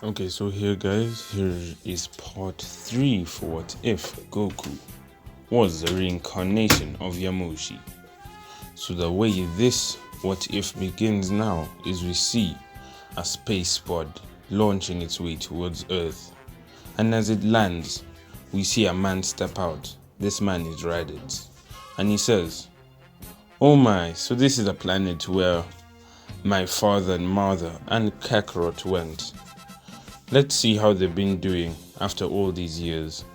Okay, so here guys, here is part 3 for what if Goku was the reincarnation of Yamoshi. So the way this what if begins now is we see a space pod launching its way towards Earth. And as it lands, we see a man step out. This man is Raditz. And he says, "Oh my, so this is a planet where my father and mother and Kakarot went. Let's see how they've been doing after all these years."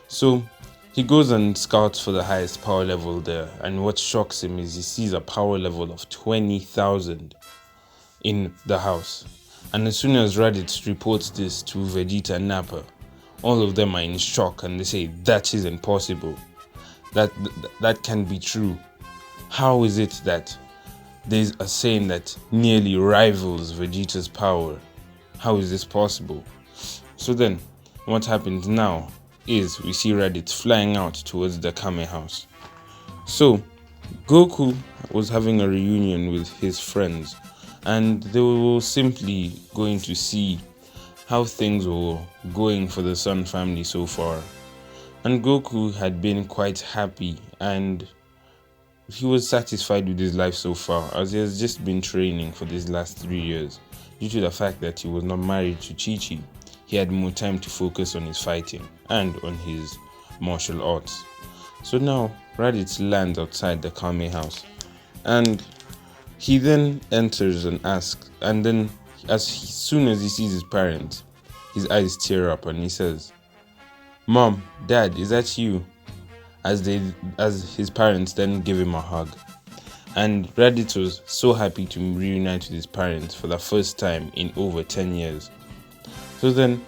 So he goes and scouts for the highest power level there, and what shocks him is he sees a power level of 20,000 in the house. And as soon as Raditz reports this to Vegeta and Nappa, all of them are in shock and they say that is impossible. That can't be true. How is it that there's a Saiyan that nearly rivals Vegeta's power? How is this possible? So then, what happens now is we see Raditz flying out towards the Kame house. So, Goku was having a reunion with his friends, and they were simply going to see how things were going for the Sun family so far. And Goku had been quite happy and he was satisfied with his life so far, as he has just been training for these last 3 years. Due to the fact that he was not married to Chi-Chi, he had more time to focus on his fighting and on his martial arts. So now Raditz lands outside the Kame house, and he then enters and asks, and then soon as he sees his parents, his eyes tear up and he says, "Mom, Dad, is that you?" As his parents then give him a hug. And Raditz was so happy to reunite with his parents for the first time in over 10 years. So then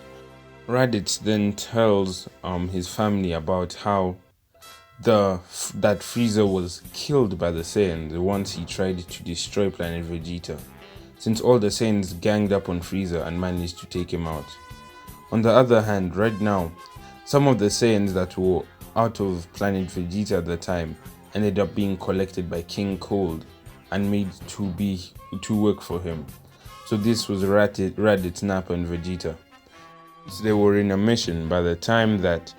Raditz then tells his family about how that Frieza was killed by the Saiyans once he tried to destroy planet Vegeta, since all the Saiyans ganged up on Frieza and managed to take him out. On the other hand, right now, some of the Saiyans that were out of planet Vegeta at the time ended up being collected by King Cold and made to work for him. So this was Raditz, Nappa and Vegeta. So they were in a mission. By the time that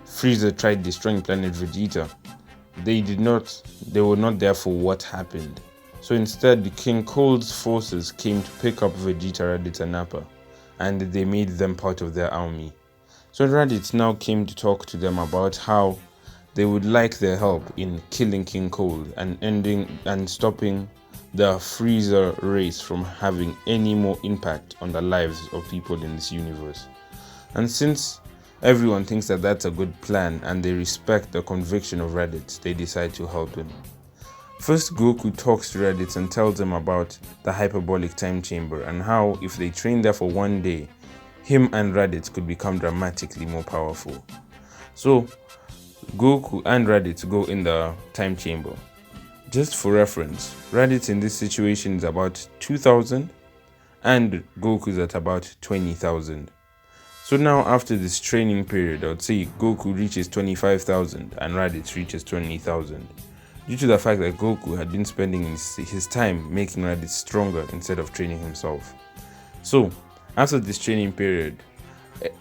Frieza tried destroying planet Vegeta, they were not there for what happened. So instead, the King Cold's forces came to pick up Vegeta, Raditz and Nappa, and they made them part of their army. So Raditz now came to talk to them about how they would like their help in killing King Cold and ending and stopping the Frieza race from having any more impact on the lives of people in this universe. And since everyone thinks that that's a good plan and they respect the conviction of Raditz, they decide to help him. First, Goku talks to Raditz and tells him about the Hyperbolic time chamber and how if they train there for one day, him and Raditz could become dramatically more powerful. So Goku and Raditz go in the time chamber. Just for reference, Raditz in this situation is about 2,000 and Goku's at about 20,000. So now after this training period, I would say Goku reaches 25,000 and Raditz reaches 20,000. Due to the fact that Goku had been spending his time making Raditz stronger instead of training himself. So after this training period,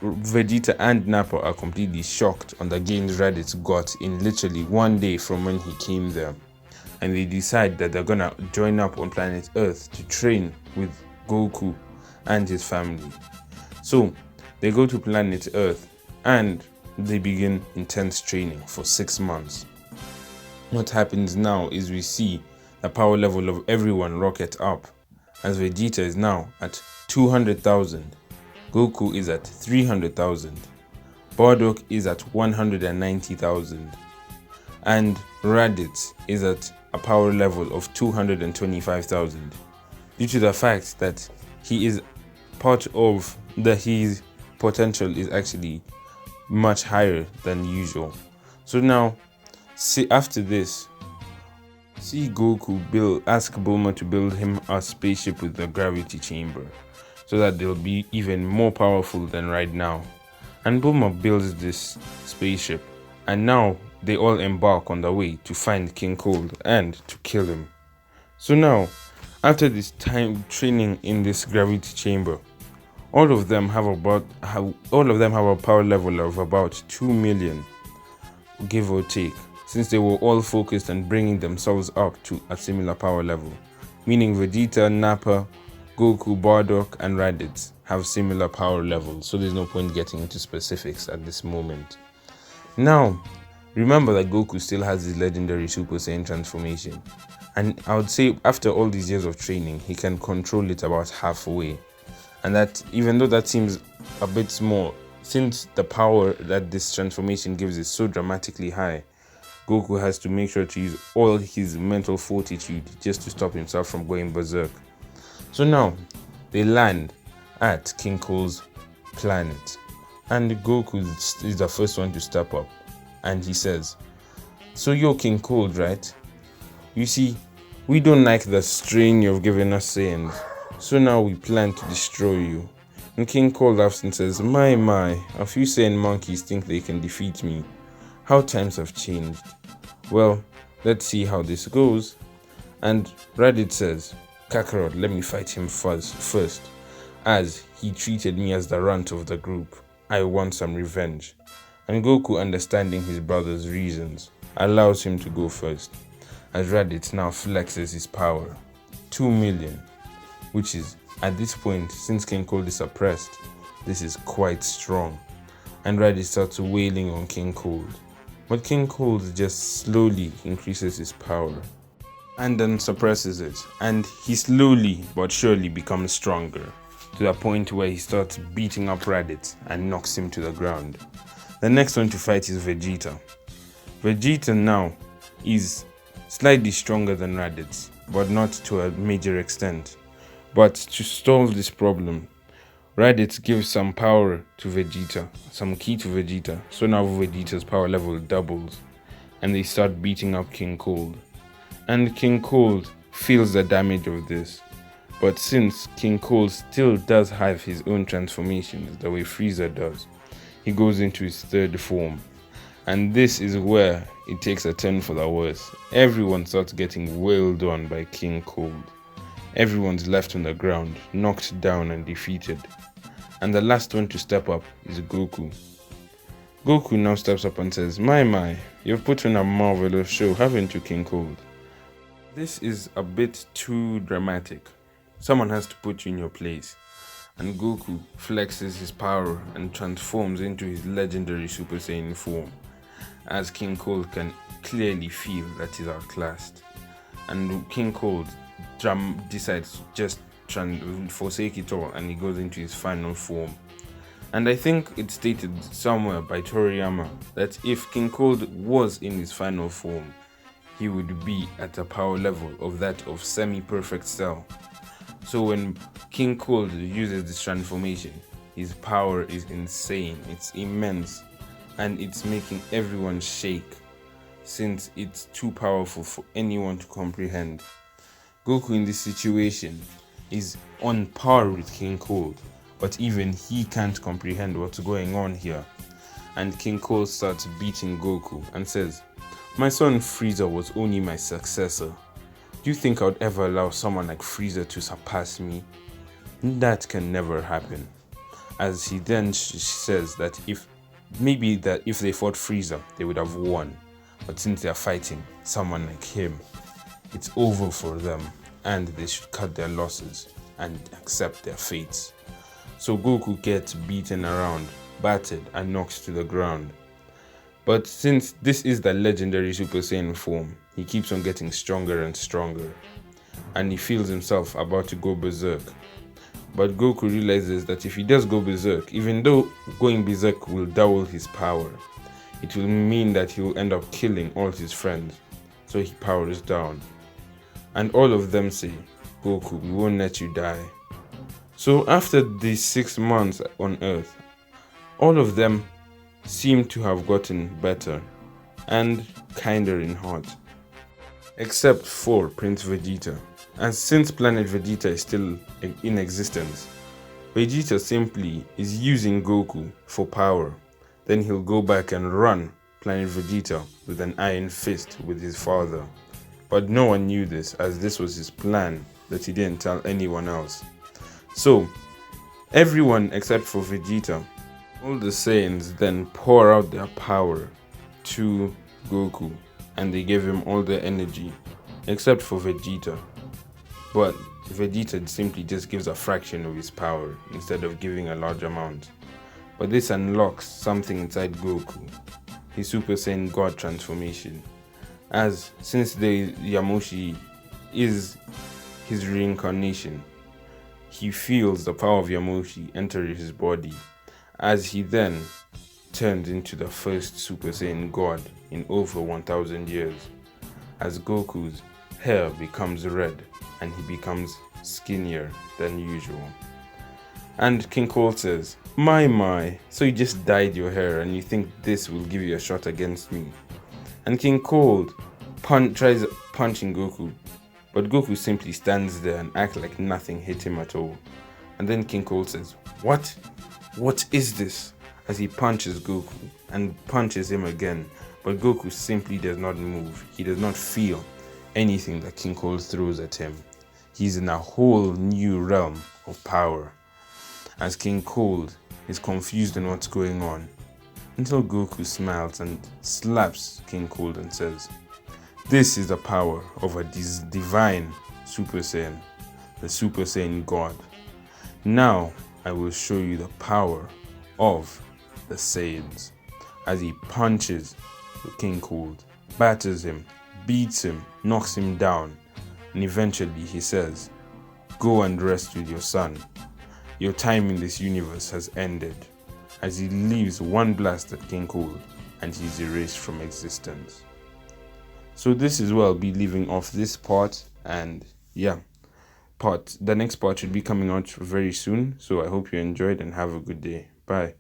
Vegeta and Nappa are completely shocked on the gains Raditz got in literally one day from when he came there. And they decide that they're gonna join up on planet Earth to train with Goku and his family. So they go to planet Earth and they begin intense training for 6 months. What happens now is we see the power level of everyone rocket up, as Vegeta is now at 200,000, Goku is at 300,000, Bardock is at 190,000, and Raditz is at a power level of 225,000, due to the fact that he is part of his potential is actually much higher than usual. So now, after this, see Goku ask Bulma to build him a spaceship with the gravity chamber, so that they'll be even more powerful than right now. And Bulma builds this spaceship, and now they all embark on the way to find King Cold and to kill him. So now, after this time training in this gravity chamber, All of them have a power level of about 2 million, give or take, since they were all focused on bringing themselves up to a similar power level, meaning Vegeta, Nappa, Goku, Bardock, and Raditz have similar power levels, so there's no point getting into specifics at this moment. Now, remember that Goku still has his legendary Super Saiyan transformation, and I would say after all these years of training, he can control it about halfway. And that, even though that seems a bit small, since the power that this transformation gives is so dramatically high, Goku has to make sure to use all his mental fortitude just to stop himself from going berserk. So now, they land at King Cole's planet, and Goku is the first one to step up, and he says, "So you're King Cold, right? You see, we don't like the strain you've given us Saiyans, so now we plan to destroy you." And King Cold laughs and says, My, a few Saiyan monkeys think they can defeat me. How times have changed. Well, let's see how this goes." And Raditz says, "Kakarot, let me fight him first, as he treated me as the runt of the group. I want some revenge." And Goku, understanding his brother's reasons, allows him to go first, as Raditz now flexes his power, 2 million, which is, at this point, since King Cold is suppressed, this is quite strong. And Raditz starts wailing on King Cold, but King Cold just slowly increases his power, and then suppresses it, and he slowly but surely becomes stronger, to the point where he starts beating up Raditz and knocks him to the ground. The next one to fight is Vegeta. Vegeta now is slightly stronger than Raditz, but not to a major extent. But to solve this problem, Raditz gives some power to Vegeta, some ki to Vegeta, so now Vegeta's power level doubles, and they start beating up King Cold. And King Cold feels the damage of this, but since King Cold still does have his own transformations the way Frieza does, he goes into his third form. And this is where it takes a turn for the worse. Everyone starts getting wailed on by King Cold. Everyone's left on the ground, knocked down and defeated. And the last one to step up is Goku. Goku now steps up and says, My, you've put on a marvelous show, haven't you, King Cold? This is a bit too dramatic. Someone has to put you in your place. And Goku flexes his power and transforms into his legendary Super Saiyan form, as King Cold can clearly feel that he's outclassed. And King Cold decides to just forsake it all, and he goes into his final form. And I think it's stated somewhere by Toriyama that if King Cold was in his final form, he would be at a power level of that of semi-perfect Cell. So when King Cold uses this transformation, his power is insane, it's immense, and it's making everyone shake, since it's too powerful for anyone to comprehend. Goku in this situation is on par with King Cold, but even he can't comprehend what's going on here. And King Cold starts beating Goku and says, My son Frieza was only my successor. Do you think I would ever allow someone like Frieza to surpass me? That can never happen. As he then says that if they fought Frieza, they would have won. But since they are fighting someone like him, it's over for them, and they should cut their losses and accept their fates. So Goku gets beaten around, battered, and knocked to the ground. But since this is the legendary Super Saiyan form, he keeps on getting stronger and stronger, and he feels himself about to go berserk. But Goku realizes that if he does go berserk, even though going berserk will double his power, it will mean that he will end up killing all his friends, so he powers down. And all of them say, Goku, we won't let you die. So after these 6 months on Earth, all of them seem to have gotten better and kinder in heart, except for Prince Vegeta. And since Planet Vegeta is still in existence, Vegeta simply is using Goku for power. Then he'll go back and run Planet Vegeta with an iron fist with his father. But no one knew this, as this was his plan that he didn't tell anyone else. So, Everyone except for Vegeta. All the Saiyans then pour out their power to Goku and they give him all their energy except for Vegeta. But Vegeta simply just gives a fraction of his power instead of giving a large amount. But this unlocks something inside Goku, his Super Saiyan God transformation. As since the Yamoshi is his reincarnation, he feels the power of Yamoshi enter his body as he then turns into the first Super Saiyan God in over 1000 years, as Goku's hair becomes red and he becomes skinnier than usual. And King Cole says, My, so you just dyed your hair and you think this will give you a shot against me? And King Cole tries punching Goku, but Goku simply stands there and acts like nothing hit him at all. And then King Cole says, What? What is this? As he punches Goku and punches him again, but Goku simply does not move. He does not feel anything that King Cole throws at him. He's in a whole new realm of power. As King Cole is confused on what's going on, until Goku smiles and slaps King Cole and says, This is the power of a divine Super Saiyan, the Super Saiyan God. Now I will show you the power of the Saiyans. As he punches King Cole, batters him, beats him, knocks him down, and eventually he says, Go and rest with your son. Your time in this universe has ended. As he leaves one blast at King Cole and he's erased from existence. So this is where I'll be leaving off this part, and yeah, the next part should be coming out very soon. So I hope you enjoyed and have a good day. Bye.